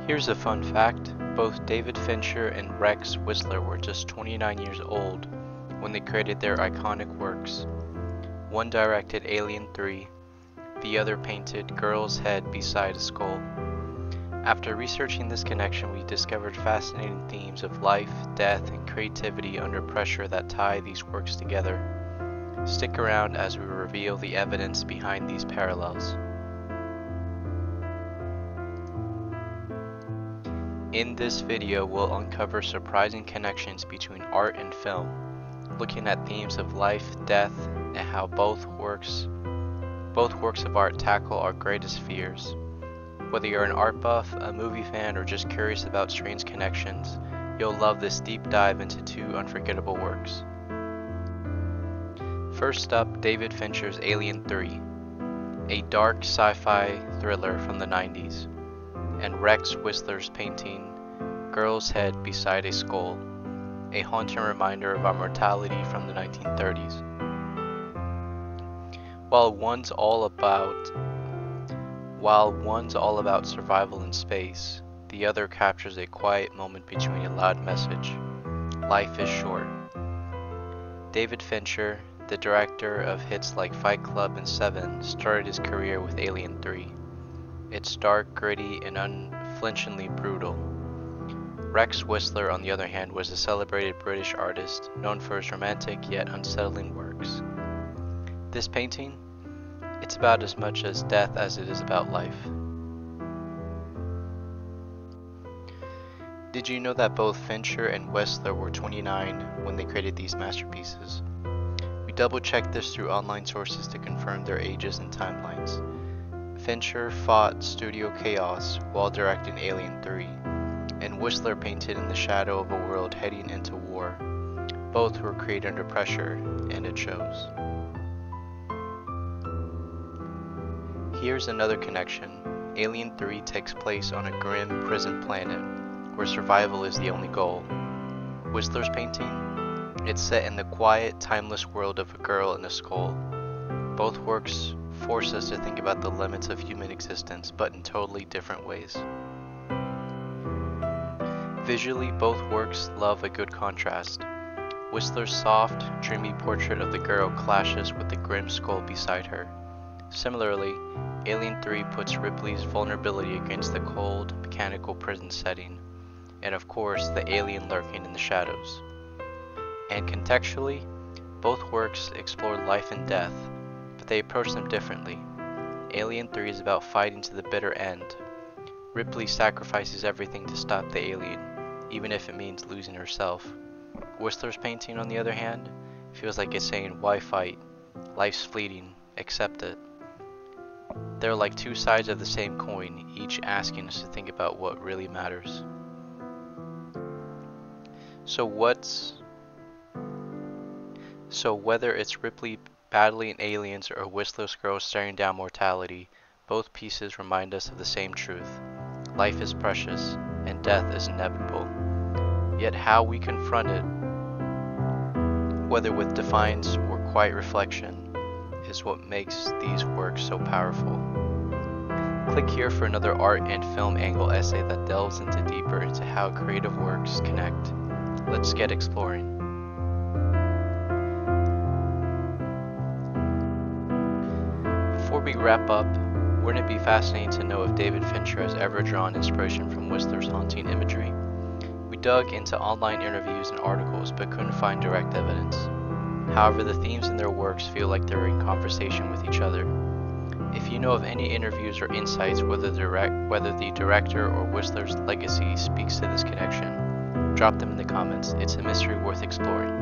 Here's a fun fact. Both David Fincher and Rex Whistler were just 29 years old when they created their iconic works. One directed Alien 3, the other painted Girl's Head Beside a Skull. After researching this connection, we discovered fascinating themes of life, death, and creativity under pressure that tie these works together. Stick around as we reveal the evidence behind these parallels. In this video, we'll uncover surprising connections between art and film, looking at themes of life, death, and how both works of art tackle our greatest fears. Whether you're an art buff, a movie fan, or just curious about strange connections, you'll love this deep dive into two unforgettable works. First up, David Fincher's Alien 3, a dark sci-fi thriller from the 90s, and Rex Whistler's painting Girl's Head Beside a Skull, a haunting reminder of our mortality from the 1930s. While one's all about survival in space, the other captures a quiet moment between a loud message. Life is short. David Fincher, the director of hits like Fight Club and Seven, started his career with Alien 3. It's dark, gritty, and unflinchingly brutal. Rex Whistler, on the other hand, was a celebrated British artist known for his romantic yet unsettling works. This painting? It's about as much as death as it is about life. Did you know that both Fincher and Whistler were 29 when they created these masterpieces? We double-checked this through online sources to confirm their ages and timelines. Fincher fought studio chaos while directing Alien 3, and Whistler painted in the shadow of a world heading into war. Both were created under pressure, and it shows. Here's another connection. Alien 3 takes place on a grim prison planet, where survival is the only goal. Whistler's painting? It's set in the quiet, timeless world of a girl in a skull. Both works force us to think about the limits of human existence, but in totally different ways. Visually, both works love a good contrast. Whistler's soft, dreamy portrait of the girl clashes with the grim skull beside her. Similarly, Alien 3 puts Ripley's vulnerability against the cold, mechanical prison setting, and of course, the alien lurking in the shadows. And contextually, both works explore life and death, but they approach them differently. Alien 3 is about fighting to the bitter end. Ripley sacrifices everything to stop the alien, even if it means losing herself. Whistler's painting, on the other hand, feels like it's saying, why fight? Life's fleeting, accept it. They're like two sides of the same coin, each asking us to think about what really matters. So whether it's Ripley battling aliens or Whistler's girl staring down mortality, both pieces remind us of the same truth. Life is precious, and death is inevitable. Yet how we confront it, whether with defiance or quiet reflection, is what makes these works so powerful. Click here for another art and film angle essay that delves deeper into how creative works connect. Let's get exploring. Before we wrap up, wouldn't it be fascinating to know if David Fincher has ever drawn inspiration from Whistler's haunting imagery? We dug into online interviews and articles but couldn't find direct evidence. However, the themes in their works feel like they're in conversation with each other. If you know of any interviews or insights whether the director or Whistler's legacy speaks to this connection, drop them in the comments. It's a mystery worth exploring.